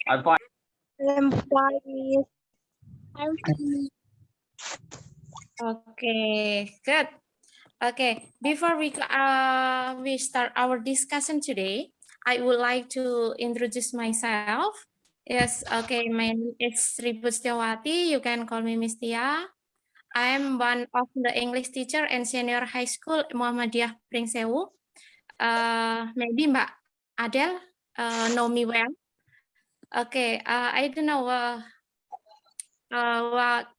I'm fine. I'm fine. I'm fine. Okay, good. Okay, before we start our discussion today, I would like to introduce myself. Yes, okay, my name is Sri Pustiawati. You can call me Miss Tia. I am one of the English teacher and senior high school Muhammadiyah Pringsewu. Maybe Mbak Adel know me well. Okay, I don't know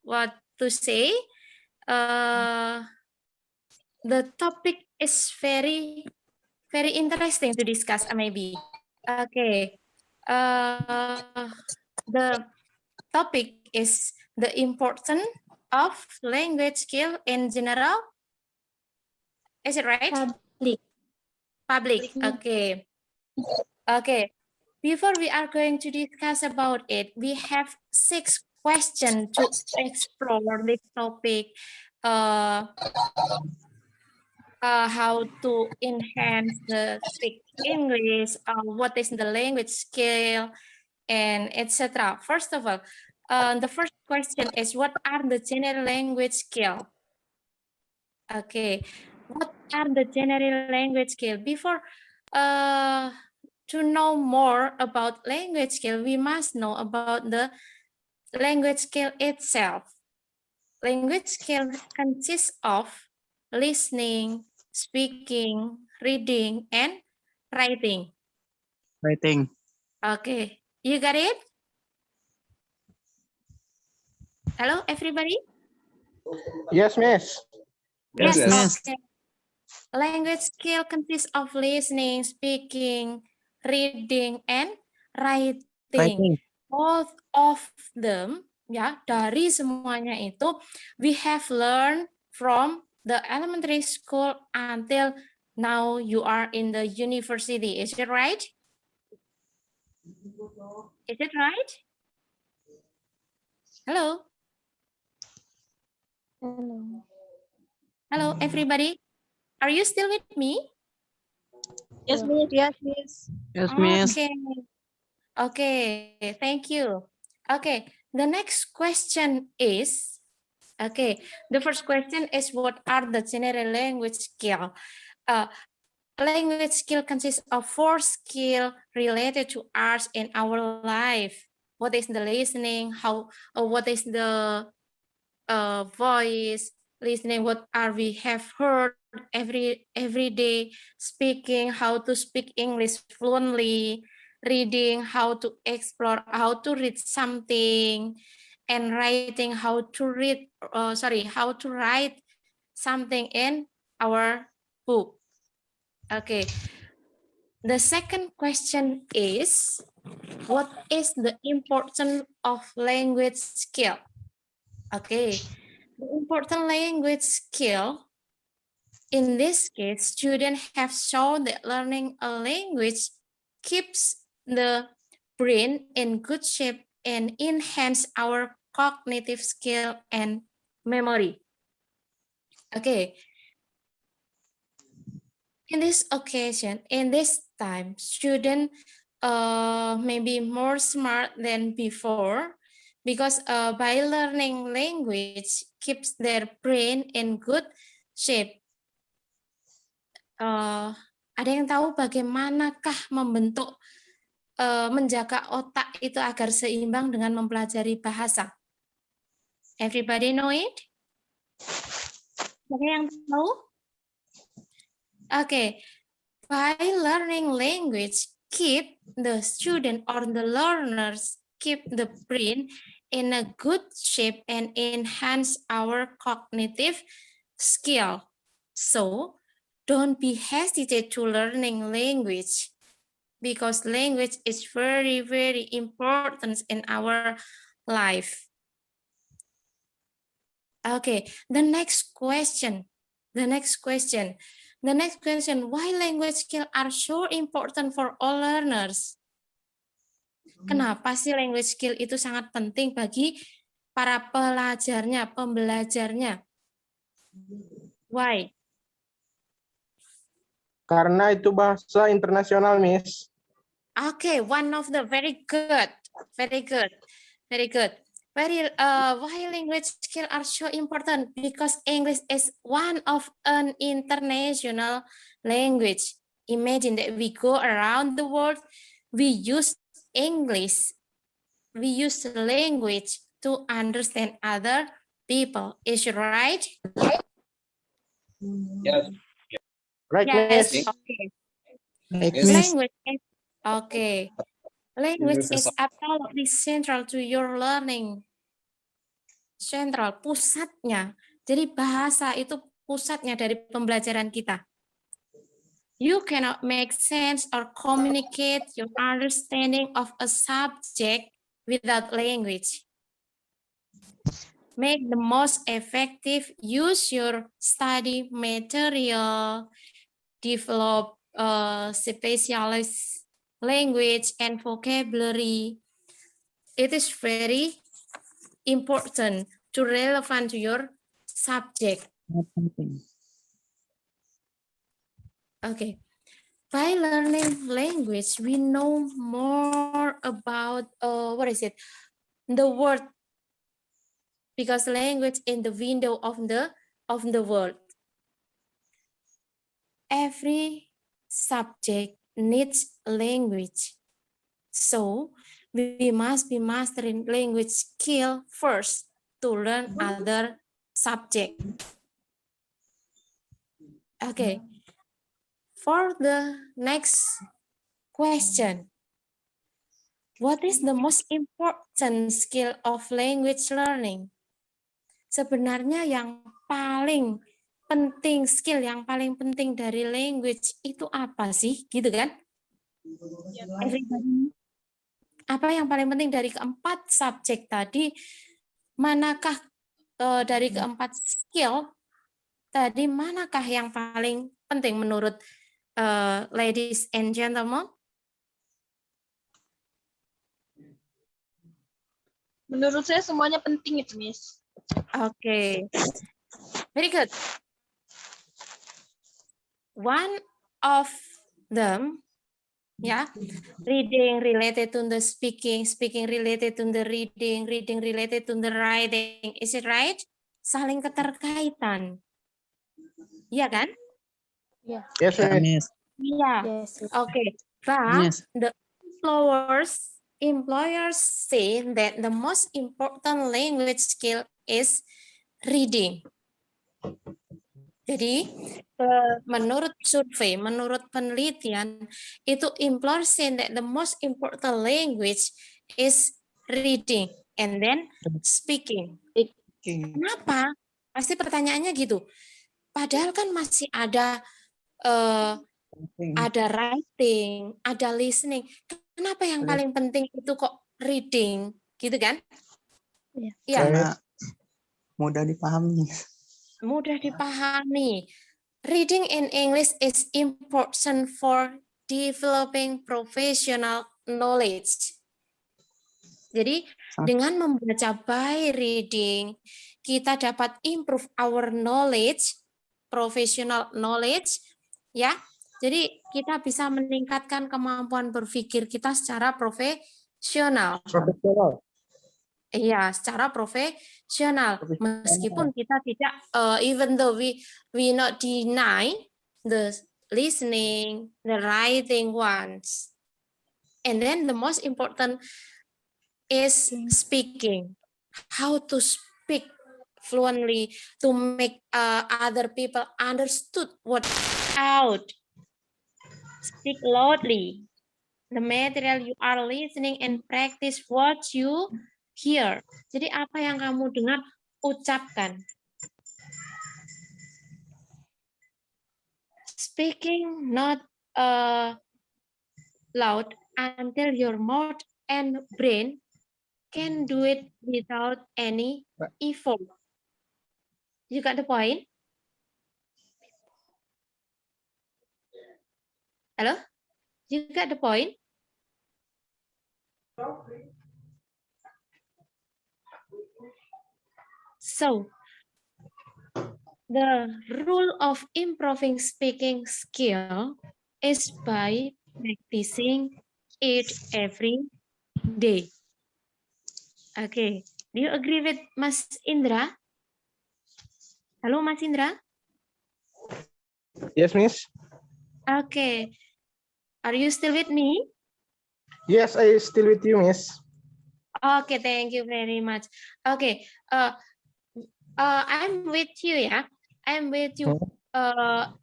what to say. The topic is very interesting to discuss. Maybe okay. The topic is the importance of language skill in general. Is it right? Public. Okay. Okay. Before we are going to discuss about it, we have 6 questions to explore this topic. How to enhance the speak English, what is the language skill, and etc. First of all, the first question is, what are the general language skill? Okay, what are the general language skill? Before to know more about language skill, we must know about the language skill itself. Language skill consists of listening, speaking, reading, and writing. Writing. Okay, you got it? Hello, everybody? Yes, miss. Yes, miss. Okay. Language skill consists of listening, speaking, reading, and writing. Writing. Both of them, ya, dari semuanya itu, we have learned from the elementary school until now you are in the university. Is it right? Is it right? Hello? Hello. Hello, everybody. Are you still with me? Yes, Miss. Yes, Miss. Yes, miss. Okay. Okay, thank you. Okay, the next question is, okay, the first question is, what are the general language skill? Language skill consists of 4 skills related to arts in our life. What is the listening? What is the voice? Listening, what are we have heard every day? Speaking, how to speak English fluently. Reading, how to explore, how to read something. And writing, how to write something in our book. Okay. The second question is, what is the importance of language skill? Okay. The important language skill, in this case, students have shown that learning a language keeps the brain in good shape and enhance our cognitive skill and memory. Okay. In this occasion, in this time, students may be more smart than before because by learning language keeps their brain in good shape. Ada yang tahu bagaimanakah menjaga otak itu agar seimbang dengan mempelajari bahasa? Everybody know it? Ada yang tahu? Okay, by learning language, keep the student or the learners keep the brain in a good shape and enhance our cognitive skill. So, don't be hesitant to learning language because language is very, very important in our life. Okay, the next question. Why language skills are so important for all learners? Kenapa sih language skill itu sangat penting bagi para pembelajarnya? Why? Karena itu bahasa internasional, Miss. Okay, one of the very good. Very good. Very good. Why language skills are so important? Because English is one of an international language. Imagine that we go around the world, we use English, we use language to understand other people. Is it right? Yes. Right, Yes. Miss. Okay. Right, Yes. Miss. Language is okay. Language is absolutely central to your learning. Central, pusatnya. Jadi bahasa itu pusatnya dari pembelajaran kita. You cannot make sense or communicate your understanding of a subject without language. Make the most effective use your study material, develop specialized language and vocabulary. It is very important to relevant to your subject. Okay. By learning language, we know more about the word, because language is the window of the world. Every subject needs language, so we must be mastering language skill first to learn other subject. Okay. For the next question, what is the most important skill of language learning? Sebenarnya yang paling penting, skill yang paling penting dari language itu apa sih? Gitu kan? Everybody. Apa yang paling penting dari keempat subjek tadi? Manakah dari keempat skill tadi, manakah yang paling penting menurut ladies and gentlemen? Menurut saya semuanya penting itu, Miss. Okay, very good. One of them, reading related to the speaking, speaking related to the reading, reading related to the writing. Is it right? Saling keterkaitan. Iya kan? Yes, Yeah, Miss. Miss. Iya. Yes. Okay, but Yes. the employers say that the most important language skill is reading. Jadi menurut survei, menurut penelitian, itu employers say that the most important language is reading and then speaking. Kenapa? Pasti pertanyaannya gitu. Padahal kan masih ada writing, ada listening. Kenapa yang paling penting itu kok reading, gitu kan? Iya. Karena mudah dipahami. Mudah dipahami. Reading in English is important for developing professional knowledge. Jadi dengan membaca by reading, kita dapat improve our knowledge, professional knowledge, ya. Jadi kita bisa meningkatkan kemampuan berpikir kita secara profesional. Profesional. Iya, secara profesional. Meskipun kita tidak, even though we not deny the listening, the writing ones, and then the most important is speaking. How to speak fluently to make other people understood what out. Speak loudly. The material you are listening and practice what you hear. Jadi apa yang kamu dengar, ucapkan. Speaking not loud until your mouth and brain can do it without any effort. You got the point? Hello? You got the point? So, the rule of improving speaking skill is by practicing it every day. Okay. Do you agree with Mas Indra? Hello, Mas Indra? Yes, Miss. Okay. Are you still with me? Yes, I still with you, Miss. Okay, thank you very much. Okay. I'm with you, yeah. I'm with you.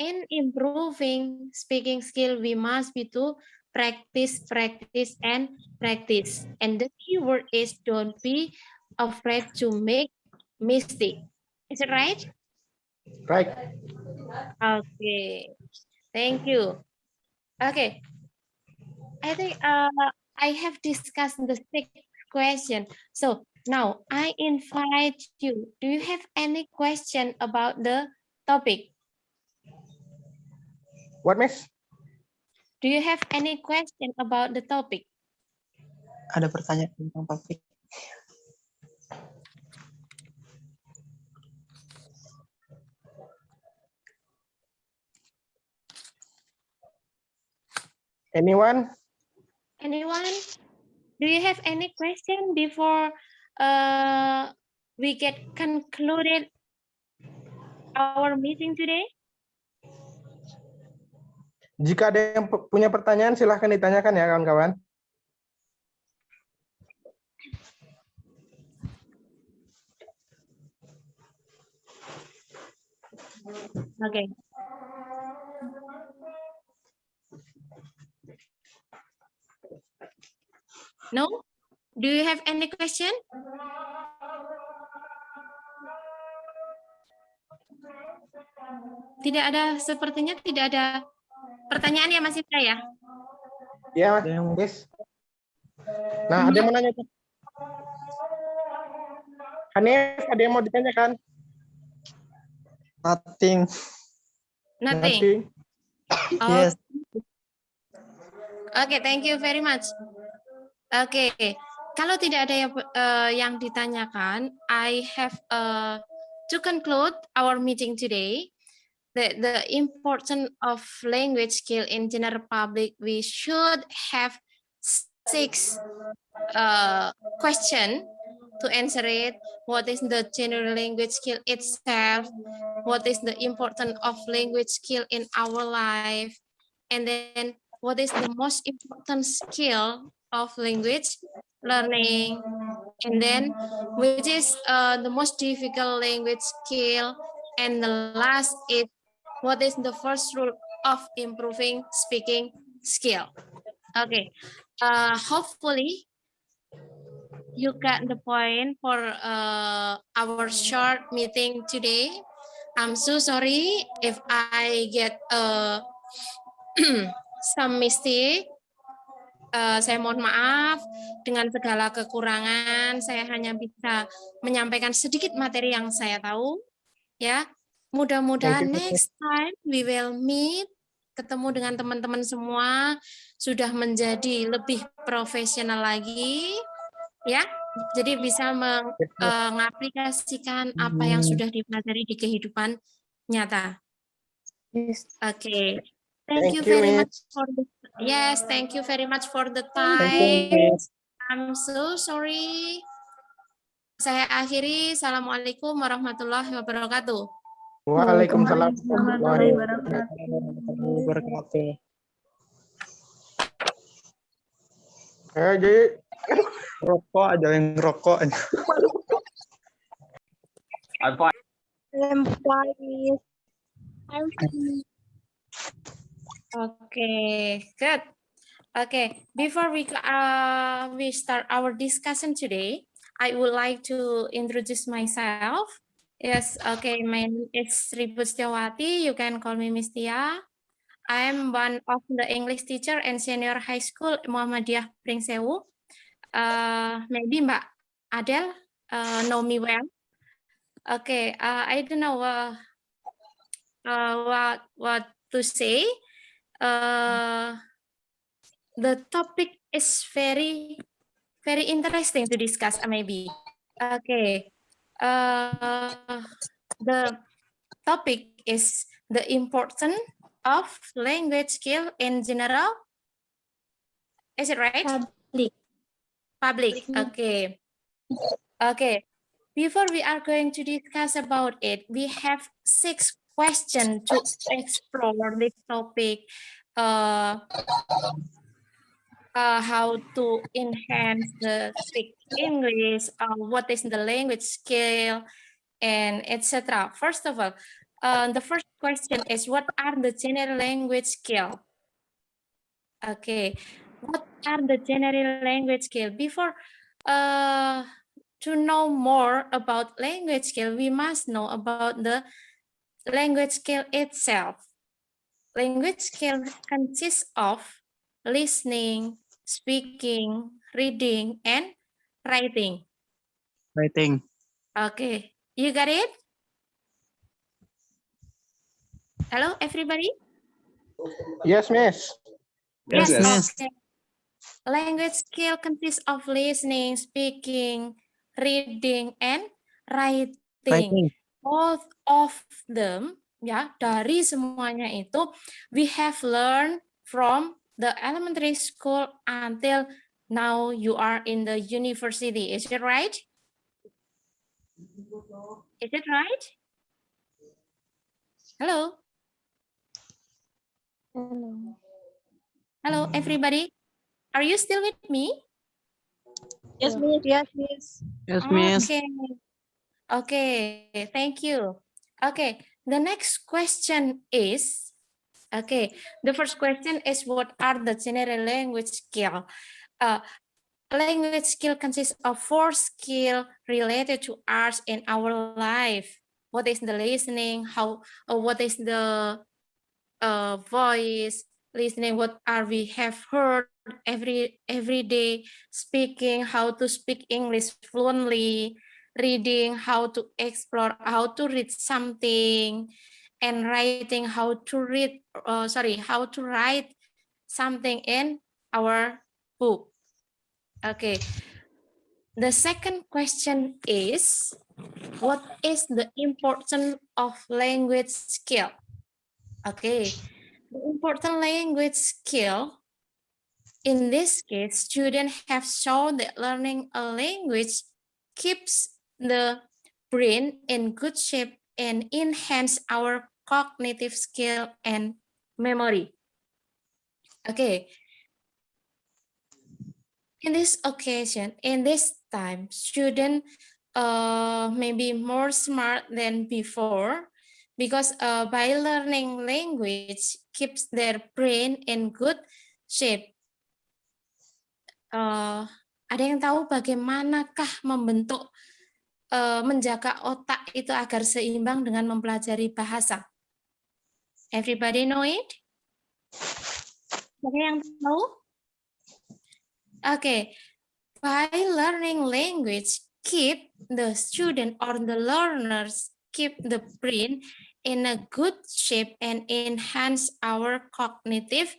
In improving speaking skill, we must be to practice, practice, and practice. And the key word is don't be afraid to make mistake. Is it right? Right. Okay. Thank you. Okay. I think I have discussed the sixth question. So now I invite you. Do you have any question about the topic? What, Miss? Do you have any question about the topic? Ada pertanyaan tentang topik. Anyone? Anyone? Do you have any question before we get concluded our meeting today? Jika ada yang punya pertanyaan, silahkan ditanyakan ya, kawan-kawan. Okay. No? Do you have any question? Tidak ada, sepertinya tidak ada pertanyaan ya Mas Indra ya? Ya, Miss. Nah, ada yang mau nanya. Hanif, ada yang mau ditanyakan? Nothing. Nothing. Oh, Yes. okay, thank you very much. Oke, kalau tidak ada yang ditanyakan, I have to conclude our meeting today. The importance of language skill in general public, we should have 6 question to answer it. What is the general language skill itself? What is the importance of language skill in our life? And then what is the most important skill of language learning? And then which is the most difficult language skill? And the last is what is the first rule of improving speaking skill? Okay, hopefully you got the point for our short meeting today. I'm so sorry if I get some mistake. Saya mohon maaf dengan segala kekurangan. Saya hanya bisa menyampaikan sedikit materi yang saya tahu. Ya, mudah-mudahan next time we will meet, ketemu dengan teman-teman semua, sudah menjadi lebih profesional lagi, ya. Jadi bisa mengaplikasikan apa yang sudah dipelajari di kehidupan nyata. Oke, thank you very much for the thank you very much for the time. I'm so sorry. Saya akhiri. Assalamualaikum warahmatullahi wabarakatuh. Waalaikumsalam warahmatullahi wabarakatuh. Jadi Rokok, ada yang rokok. I'm fine. Okay, good. Okay, before we start our discussion today, I would like to introduce myself. Yes, okay, my name is Sri Pustiawati. You can call me Miss Tia. I am one of the English teacher and senior high school Muhammadiyah Pringsewu. Maybe Mbak Adel know me well. Okay, I don't know what to say. The topic is very interesting to discuss. Maybe. Okay. The topic is the importance of language skill in general. Is it right? Public. Public. Okay. Okay, before we are going to discuss about it, we have 6 questions to explore this topic. How to enhance the speak English, what is the language skill, and etc. First of all, the first question is, what are the general language skill? Okay, what are the general language skill? Before to know more about language skill, we must know about the language skill itself. Language skill consists of listening, speaking, reading, and writing. Writing. Okay, you got it? Hello, everybody? Yes, Miss. Yes, Yes, yes. okay. Language skill consists of listening, speaking, reading, and writing. Writing. Both of them, ya, dari semuanya itu, we have learned from the elementary school until now you are in the university. Is it right? Is it right? Hello? Hello. Hello, everybody. Are you still with me? Yes, Miss. Yes, Miss. Yes, Miss. Okay. Okay, thank you. Okay, the next question is, okay, the first question is, what are the general language skill? Language skill consists of 4 skills related to arts in our life. What is the listening? What is the voice? Listening, what are we have heard every day? Speaking, how to speak English fluently. Reading, how to explore, how to read something. And writing, how to how to write something in our book. Okay. The second question is, what is the importance of language skill? Okay. The important language skill, in this case, students have shown that learning a language keeps the brain in good shape and enhance our cognitive skill and memory. Okay. In this occasion, in this time, students may be more smart than before because by learning language keeps their brain in good shape. Ada yang tahu bagaimanakah menjaga otak itu agar seimbang dengan mempelajari bahasa? Everybody know it? Ada yang tahu? Okay, by learning language, keep the student or the learners keep the brain in a good shape and enhance our cognitive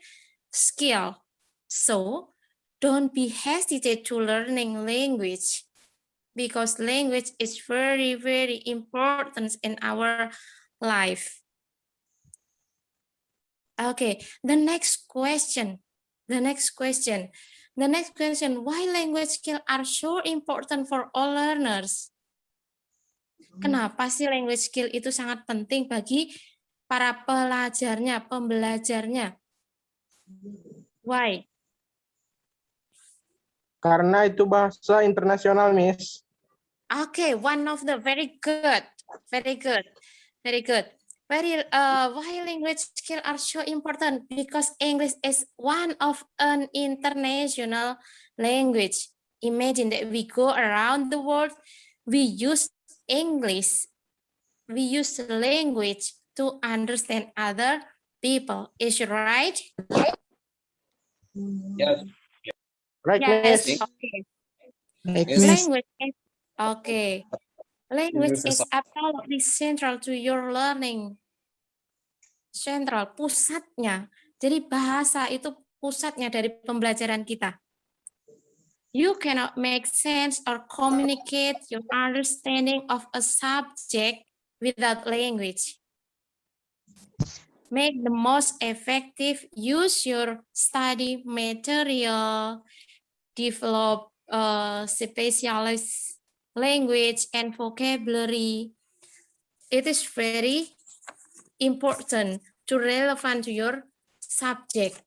skill. So, don't be hesitant to learning language because language is very, very important in our life. Okay, the next question, why language skills are so important for all learners? Kenapa sih language skill itu sangat penting bagi para pembelajarnya? Why? Karena itu bahasa internasional, Miss. Okay, one of the very good. Why language skills are so important? Because English is one of an international language. Imagine that we go around the world, we use English, we use language to understand other people. Is it right? Yes. Right, Yes. Miss. Okay. Like Yes. Miss. Language is okay. Language is absolutely central to your learning. Central, pusatnya. Jadi bahasa itu pusatnya dari pembelajaran kita. You cannot make sense or communicate your understanding of a subject without language. Make the most effective use your study material, develop specialized language and vocabulary. It is very important to relevant to your subject.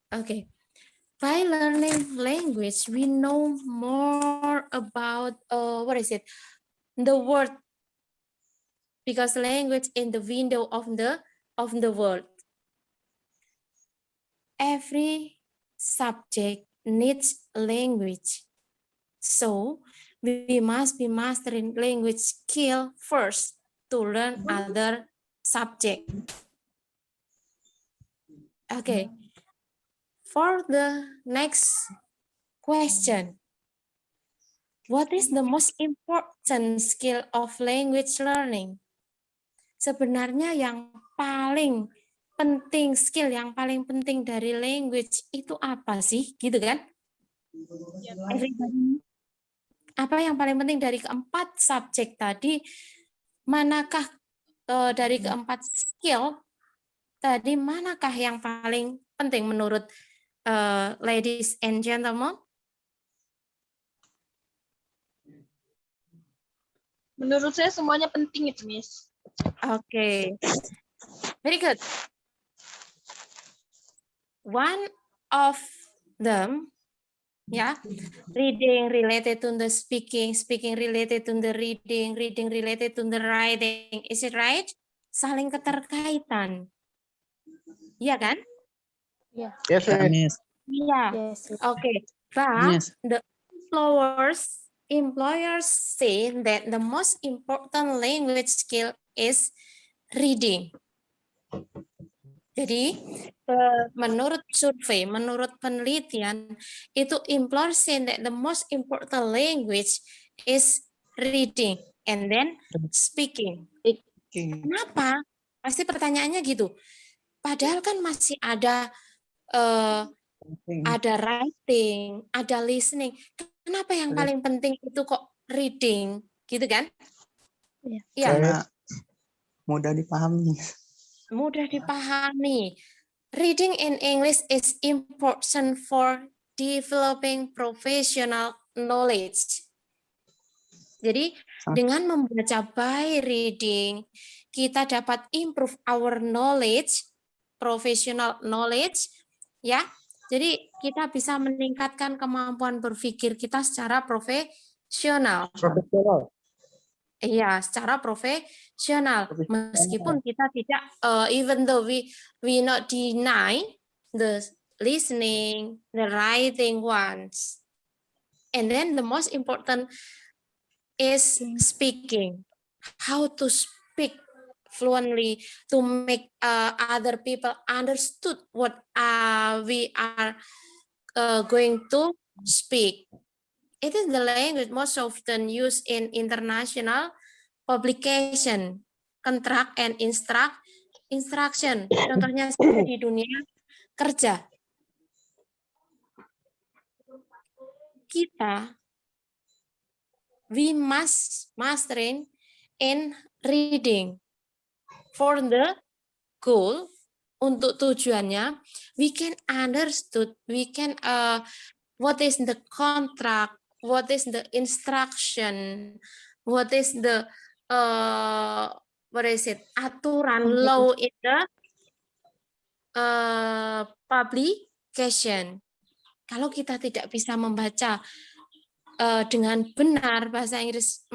Okay. By learning language, we know more about the word, because language is the window of the world. Every subject needs language, so we must be mastering language skill first to learn other subject. Okay. For the next question, what is the most important skill of language learning? Sebenarnya yang paling penting, skill yang paling penting dari language itu apa sih? Gitu kan? Everybody. Apa yang paling penting dari keempat subjek tadi? Manakah dari keempat skill tadi, manakah yang paling penting menurut ladies and gentlemen? Menurut saya semuanya penting itu, Miss. Okay, very good. One of them, reading related to the speaking, speaking related to the reading, reading related to the writing. Is it right? Saling keterkaitan. Iya kan? Yes, Miss. Iya. Yes. Okay, but Yes. the employers say that the most important language skill is reading. Jadi menurut survei, menurut penelitian, itu employers say that the most important language is reading and then speaking. Kenapa? Pasti pertanyaannya gitu. Padahal kan masih ada writing, ada listening. Kenapa yang paling penting itu kok reading, gitu kan? Iya. Karena mudah dipahami. Mudah dipahami. Reading in English is important for developing professional knowledge. Jadi dengan membaca by reading, kita dapat improve our knowledge, professional knowledge, ya. Jadi kita bisa meningkatkan kemampuan berpikir kita secara profesional. Iya, secara profesional. Meskipun kita tidak, even though we not deny the listening, the writing ones, and then the most important is speaking. How to speak fluently to make other people understood what we are going to speak. It is the language most often used in international publication, contract and instruction. Contohnya di dunia kerja. We must mastering in reading. For the goal, untuk tujuannya, we can understood, we can what is the contract, what is the instruction, what is the aturan, law in the publication. Kalau kita tidak bisa membaca dengan benar bahasa Inggris,